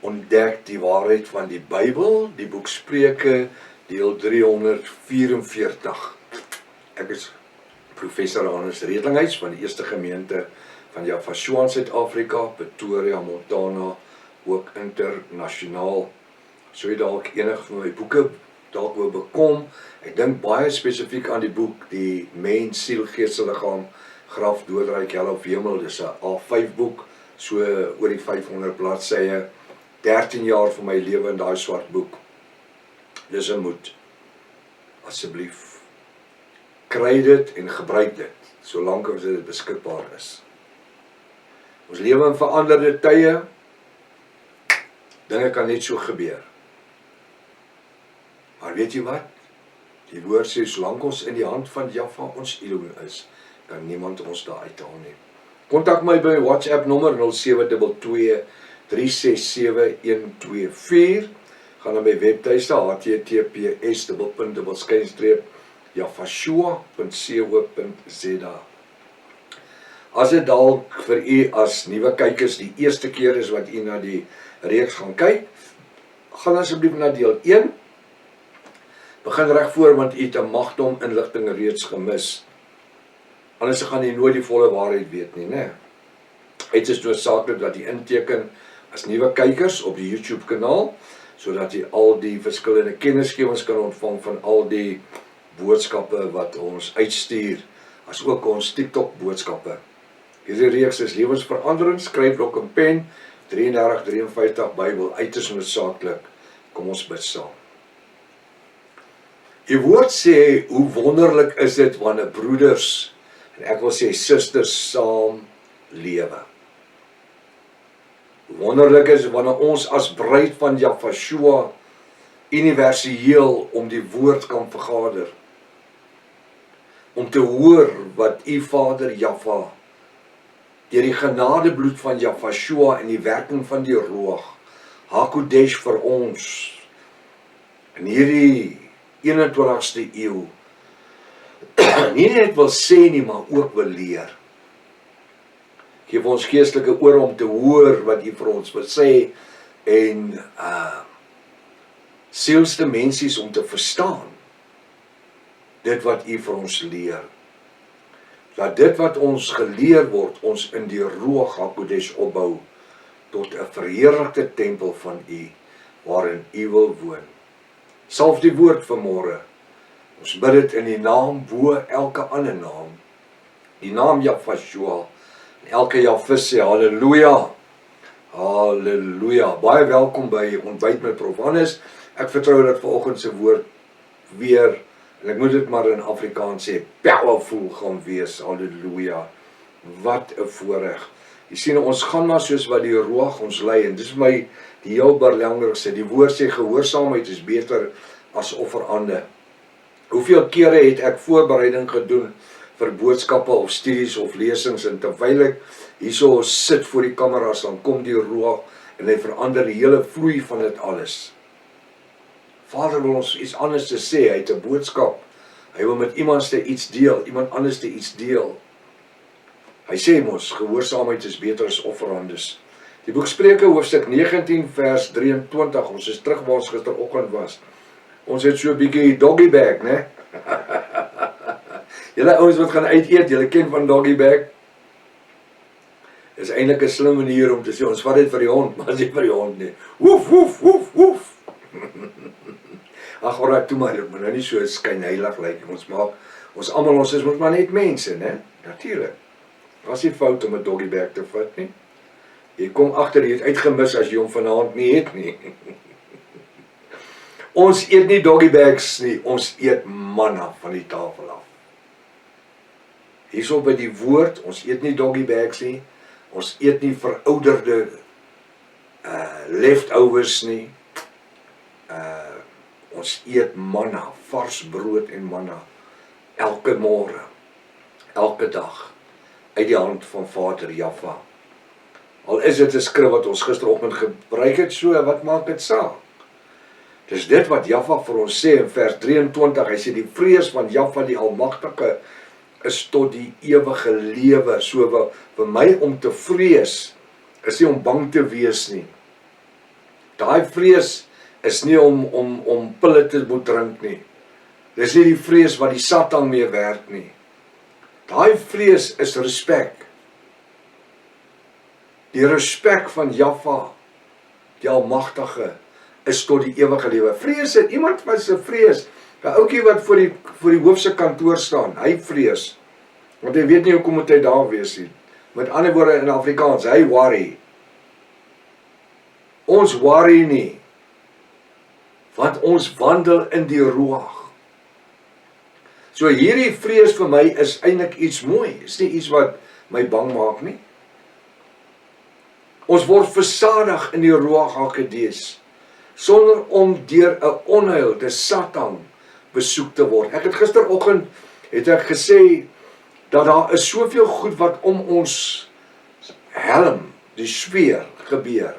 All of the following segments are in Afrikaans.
ontdek die waarheid van die Bybel, die boek Spreuke, deel 344. Ek is professor Hannes Redlinghuis van die eerste gemeente van Javashua in Suid-Afrika, Pretoria, Montana, ook internasionaal. So jy dalk enige van my boeke dalk wil bekom. Ek dink baie spesifiek aan die boek, die Mens, Siel, Gees, Liggaam, Graf, Doodryk, Hel of Hemel. Dis 'n A5 boek, so oor die 500 bladsye. 13 jaar van my lewe in daai swart boek. Dis 'n moed. Asseblief, kry dit en gebruik dit, solank as dit beskikbaar is. Ons lewe in veranderde tye. Dinge kan net so gebeur. Maar weet jy wat? Die woord sê, solank ons in die hand van Jahwe ons Elohim is, kan niemand ons daar uithaal nie. Kontak my by WhatsApp nommer 0722 367 124. Gaan na my webtuiste https://javashua.co.za. As dit dalk vir u as nuwe kykers die eerste keer is wat u na die reeks gaan kyk, gaan asseblief na deel 1. Begin reg voor, want u het 'n magdom inligting reeds gemis. Anders gaan u nooit die volle waarheid weet nie, né? Dit is noodsaaklik dat u inteken as nuwe kykers op die YouTube kanaal, sodat u al die verskillende kennisgewings kan ontvang van al die boodskappe wat ons uitstuur, as ook ons TikTok boodskappe. Hierdie reeks is lewensveranderend, skryfblok en pen, 3353 Bybel, uiters noodsaaklik. Kom ons bid saam. Die woord sê, hoe wonderlik is dit wanneer broeders, en ek wil sê susters, saam lewe. Hoe wonderlik is wanneer ons as bruid van Javashua universeel om die woord kan vergader. Om te hoor wat u Vader Jahwe, deur die genadebloed van Javashua en die werking van die Ruach, HaKodesh vir ons, in hierdie 21ste eeu, nie net wil sê nie, maar ook wil leer. Geef ons geestelike ore om te hoor wat u vir ons wil sê, en sielsdimensies om te verstaan dit wat u vir ons leer. Laat dit wat ons geleer word, ons in die Ruach HaKodesh opbou, tot 'n verheerlikte tempel van u, waarin u wil woon. Salf die woord vanmôre. Ons bid dit in die naam bo elke ander naam. Die naam Javashua. Elke Jahwe sê halleluja. Halleluja. Baie welkom by Ontbyt met Prof Hannes. Ek vertrou dat vanoggend se woord weer, en ek moet dit maar in Afrikaans sê, powerful gaan wees. Halleluja. Wat 'n voorreg. Jy sien, ons gaan maar soos wat die Ruach ons lei, en dis my die heel belangrikste. Die woord sê gehoorsaamheid is beter as offerande. Hoeveel kere het ek voorbereiding gedoen vir boodskappe of studies of lesings, en terwyl ek hierso sit voor die kameras, dan kom die Ruach en hy verander die hele vloei van dit alles. Vader wil ons iets anders te sê, hy het 'n boodskap. Hy wil met iemand iets deel, iemand anders iets deel. Hy sê mos, gehoorsaamheid is beter as offerandes. Die boek Spreuke, hoofstuk 19, vers 23, ons is terug waar ons gisteroggend was. Ons het so 'n bietjie doggy bag, né? Julle ouens wat gaan uit eet, julle ken van doggy bag. Is eintlik 'n slim manier om te sê, ons vat dit vir die hond, maar nie vir die hond nie. Woef, woef, woef, woef. Ag, alraai, toe maar, moet nou nie so skynheilig lyk. Ons almal, ons is maar net mense, né? Natuurlik. Was nie fout om 'n doggy bag te vat nie. Jy kom agter, jy het uitgemis as jy hom vanaand nie het nie. Ons eet nie doggy bags nie, ons eet manna van die tafel af. Hierso by die woord, ons eet nie doggy bags nie, ons eet nie verouderde leftovers nie. Ons eet manna, vars brood en manna, elke môre, elke dag, uit die hand van Vader Jahwe. Al is dit 'n skrif wat ons gisteroggend gebruik het, so wat maak dit saak? Dis dit wat Jahwe vir ons sê in vers 23, hy sê die vrees van Jahwe die Almagtige is tot die ewige lewe. So vir my om te vrees, is nie om bang te wees nie. Daai vrees is nie om pille te moet drink nie. Dis nie die vrees wat die Satan mee werk nie. Daai vrees is respek. Die respek van Jahwe, die Almagtige, is tot die ewige lewe. Vrees, iemand wat se vrees, 'n ouetjie wat voor die hoof se kantoor staan, hy vrees. Want hy weet nie hoekom moet hy daar wees nie. Met ander woorde in Afrikaans, hy worry. Ons worry nie, want ons wandel in die Ruach. So hierdie vrees vir my is eintlik iets mooi, is nie iets wat my bang maak nie. Ons word versadig in die Ruach HaKodesh, sonder om deur 'n onheil, die Satan, besoek te word. Ek het gisteroggend gesê, dat daar is soveel goed wat om ons helm, die sfeer, gebeur.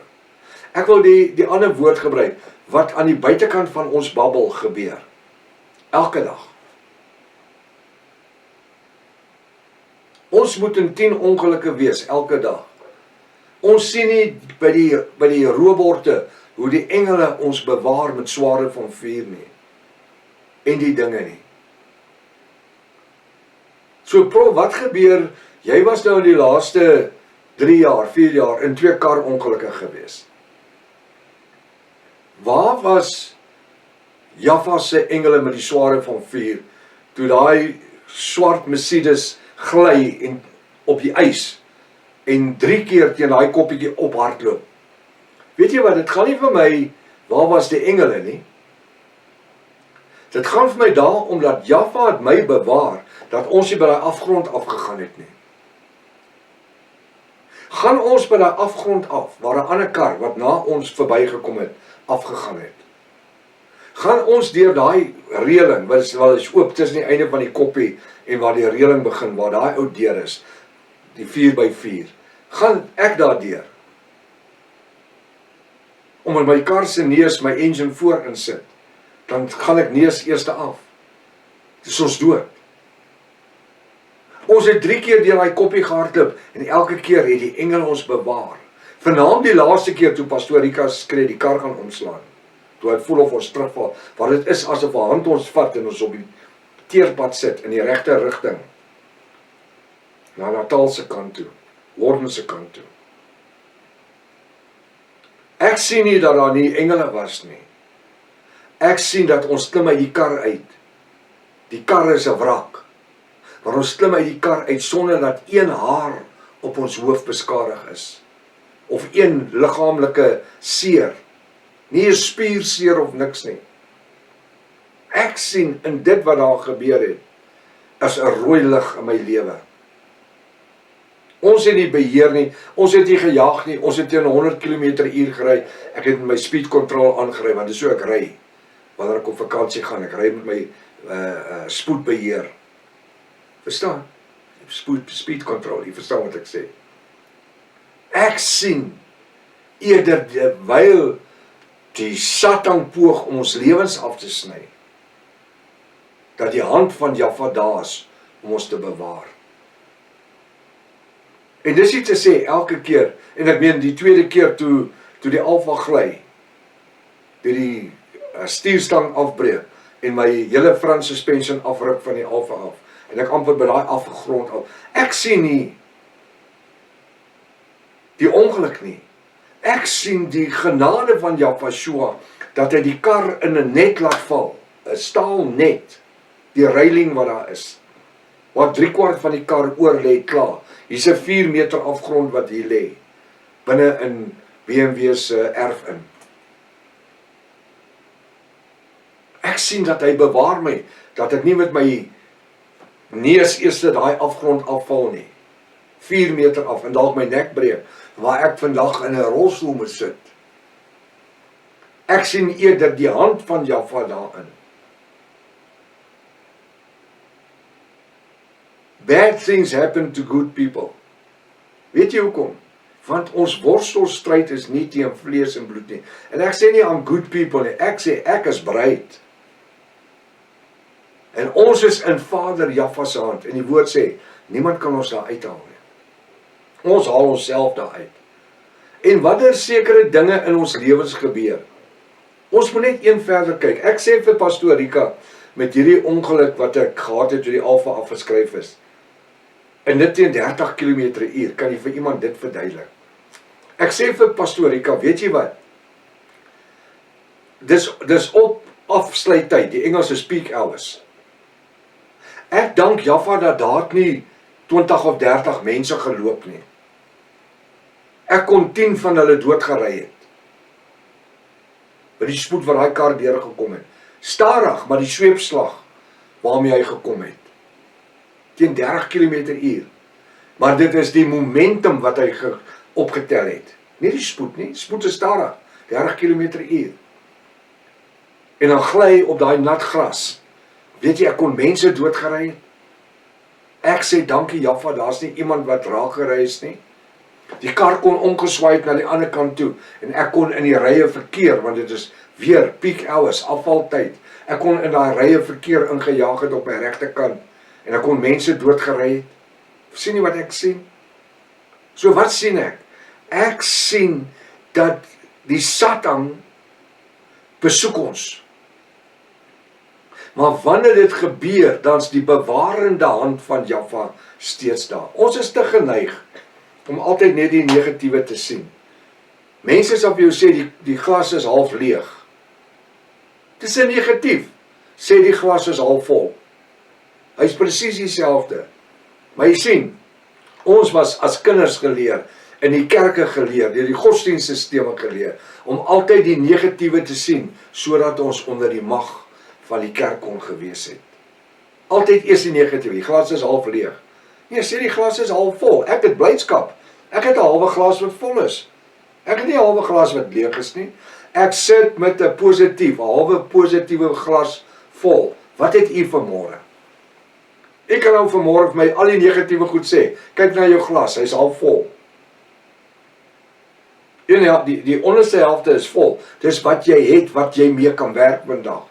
Ek wil die ander woord gebruik, wat aan die buitekant van ons babbel gebeur. Elke dag. Ons moet in 10 ongelukke wees, elke dag. Ons sien nie by die roborte, hoe die engele ons bewaar met sware van vuur nie. En die dinge nie. So Prof, wat gebeur? Jy was nou in die laaste 3 jaar, 4 jaar in 2 kar ongelukke gewees. Waar was Jahwe se engele met die sware van vuur, toe daai swart Mercedes gly en op die ys en 3 keer teen daai koppietjie ophardloop? Weet jy wat, dit gaan nie vir my, waar was die engele nie? Dit gaan vir my daar, omdat Jahwe het my bewaar, dat ons nie by die afgrond afgegaan het nie. Gaan ons by die afgrond af, waar 'n ander kar, wat na ons verbygekom het, afgegaan het. Gaan ons deur daai reëling, wat is oop tussen die einde van die koppie, en waar die reëling begin, waar daai ou deur is, die 4x4, gaan ek daar deur, om in my kar se neus, my engine voor insit, dan gaan ek neus eerste af. Dis ons dood. Ons het 3 keer deur daai koppie gehardloop, en elke keer het die engele ons bewaar. Vernaam die laaste keer toe Pastoor Rika skree, die kar gaan omslaan, toe hy voel of ons terugval, want dit is asof 'n hand ons vat, en ons op die teerpad sit, in die regte rigting, na Natal se kant toe, Warden se kant toe. Ek sien nie dat daar nie engele was nie. Ek sien dat ons klim uit die kar uit. Die kar is 'n wrak. Maar ons klim uit die kar uit sonder dat een haar op ons hoof beskadig is. Of een liggaamlike seer. Nie 'n spierseer of niks nie. Ek sien in dit wat daar gebeur het, as 'n rooi lig in my lewe. Ons het nie beheer nie, ons het nie gejaag nie, ons het teen 100 km/h gery. Ek het met my speed control aangery, want dis so ek ry. Wanneer ek op vakansie gaan, ek ry met my spoedbeheer. Verstaan? Speed control, jy verstaan wat ek sê. Ek sien, eerder terwyl die Satan poog om ons lewens af te sny, dat die hand van Jahwe daar is om ons te bewaar. En dis nie te sê elke keer, en ek meen die tweede keer toe die Alfa gly, die stuurstang afbreek, en my hele front suspension afruk van die Alfa af, en ek amper by daai afgrond af. Ek sien nie die ongeluk nie. Ek sien die genade van Jahwe, dat hy die kar in 'n net laat val, 'n staal net, die reiling wat daar is, wat 3/4 van die kar oor lê klaar. Hier's 'n 4 meter afgrond wat hier lê, binne in BMW se erf in. Ek sien dat hy bewaar my, dat ek nie met my neus eerste daai afgrond afval nie. 4 meter af, en dalk my nek breek, waar ek vandag in 'n rolstoel moet sit. Ek sien eerder die hand van Jahwe daarin. Bad things happen to good people. Weet jy hoekom? Want ons worstelstryd is nie teen vlees en bloed nie. En ek sê nie aan good people nie, ek sê ek is bereid. En ons is in Vader Jahwe se hand, en die woord sê, niemand kan ons daar uithaal nie. Ons haal onsself daar uit. En wanneer sekere dinge in ons lewens gebeur, ons moet net een verder kyk. Ek sê vir Pastoor Rika, met hierdie ongeluk wat ek gehad het toe die Alfa afgeskryf is, en dit teen 30 km/h, kan jy vir iemand dit verduidelik? Ek sê vir Pastoor Rika, weet jy wat? Dis op afsluittyd, die Engels is peak hours. Ek dank Jaffa dat daar nie 20 of 30 mense geloop nie. Ek kon 10 van hulle doodgery het. By die spoed waar daai kar deurgekom het. Stadig, maar die sweepslag waarmee hy gekom het. Teen 30 km/h. Maar dit is die momentum wat hy opgetel het. Nie die spoed nie, spoed is stadig, 30 km/h. En dan gly hy op daai nat gras. Weet jy, ek kon mense doodgery het. Ek sê dankie Jaffa, daar's nie iemand wat raak gery is nie. Die kar kon omgeswaai het na die ander kant toe en ek kon in die rye verkeer, want dit is weer peak hours, afvaltyd. Ek kon in daai rye verkeer ingejaag het op my regterkant en ek kon mense doodgery het. Sien jy wat ek sien? So wat sien ek? Ek sien dat die Satan besoek ons. Maar wanneer dit gebeur, dan is die bewarende hand van Jaffa steeds daar. Ons is te geneig om altyd net die negatiewe te sien. Mense sal vir jou sê, die glas is half leeg. Dit is 'n negatief. Sê die glas is half vol. Hy is presies dieselfde. Maar jy sien, ons was as kinders geleer, in die kerke geleer, deur die godsdienststelsel geleer, om altyd die negatiewe te sien, sodat ons onder die mag van die kerk kon gewees het. Altyd eers die negatiewe, die glas is half leeg. Nee, sê die glas is half vol. Ek het blydskap. Ek het 'n halwe glas wat vol is. Ek het nie 'n halwe glas wat leeg is nie. Ek sit met 'n halwe positiewe glas vol. Wat het u vanmôre? Ek kan nou vanmôre vir my al die negatiewe goed sê. Kyk na jou glas, hy's half vol. En die onderste helfte is vol. Dis wat jy het, wat jy mee kan werk vandag.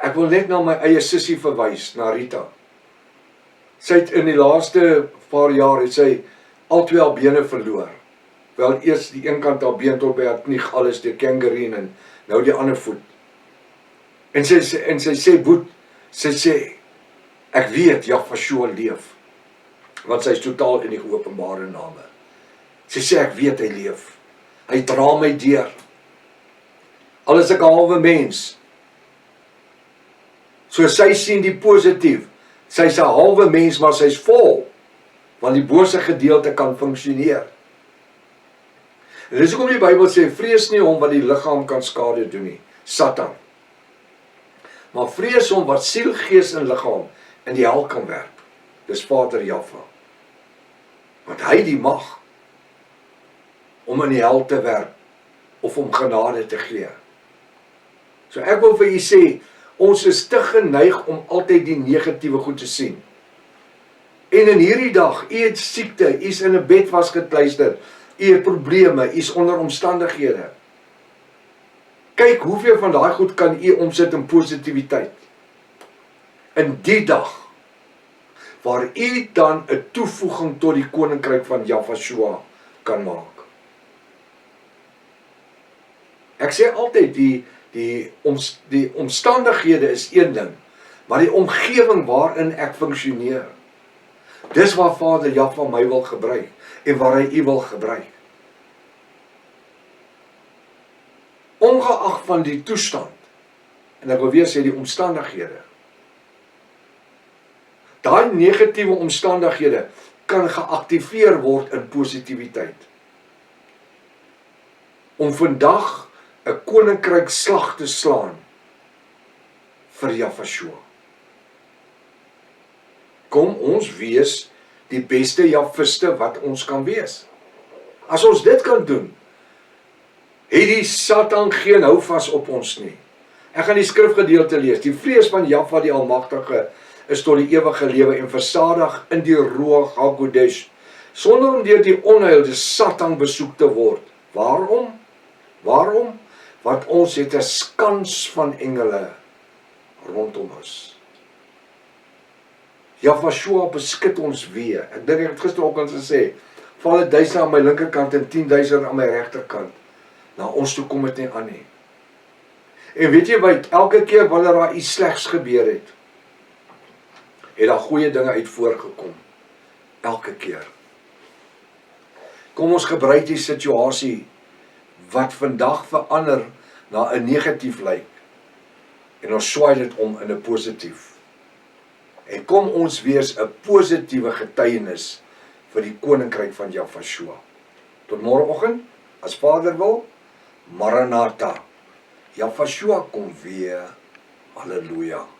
Ek wil net na my eie sussie verwys, na Rita. Sy het in die laaste paar jaar, het sy al 2 haar bene verloor. Wel, eers die een kant haar been tot by haar knie, alles deur gangreen en nou die ander voet. En sy sê, ek weet, Jaffa leef. Want sy is totaal in die geopenbare name. Sy sê, ek weet hy leef. Hy dra my deur. Al is ek 'n halwe mens. So sy sien die positief. Sy's 'n halwe mens, maar sy's vol. Want die bose gedeelte kan funksioneer. En dis hoekom die Bybel sê, vrees nie hom wat die liggaam kan skade doen nie, Satan. Maar vrees hom wat siel, gees en liggaam in die hel kan werp. Dis Vader Jaffa. Want hy die mag om in die hel te werp of om genade te gee. So ek wil vir u sê, ons is te geneig om altyd die negatiewe goed te sien. En in hierdie dag, u het siekte, u is in 'n bed vasgekluister, u het probleme, u is onder omstandighede. Kyk hoeveel van daai goed kan u omsit in positiwiteit. In die dag, waar u dan 'n toevoeging tot die koninkryk van Jaffa kan maak. Ek sê altyd, die omstandighede is een ding, maar die omgewing waarin ek funksioneer, dis waar Vader Jaffa my wil gebruik, en waar hy u wil gebruik. Ongeag van die toestand, en ek wil weer sê die omstandighede, daai negatiewe omstandighede kan geaktiveer word in positiwiteit. Om vandag 'n koninkryk slag te slaan vir Jaffa. Kom ons wees die beste Jaffiste wat ons kan wees. As ons dit kan doen, het die Satan geen houvas op ons nie. Ek gaan die skrifgedeelte lees. Die vrees van Jaffa die Almagtige is tot die ewige lewe en versadig in die Ruach HaKodesh, sonder om deur die onheil die Satan besoek te word. Waarom? Want ons het 'n skans van engele rondom ons. Jahweh beskik ons weer. Ek dink ek het gisteroggend gesê, val 1000 aan my linkerkant en 10.000 aan my regterkant. Na ons toe kom dit nie aan nie. En weet jy wat, elke keer wanneer daar iets slegs gebeur het daar goeie dinge uit voorgekom. Elke keer. Kom ons gebruik die situasie wat vandag verander na 'n negatief lyk. En ons swaai dit om in 'n positief. En kom ons wees 'n positiewe getuienis vir die koninkryk van Jahweh. Tot môreoggend, as Vader wil, Maranatha. Jahweh kom weer. Halleluja.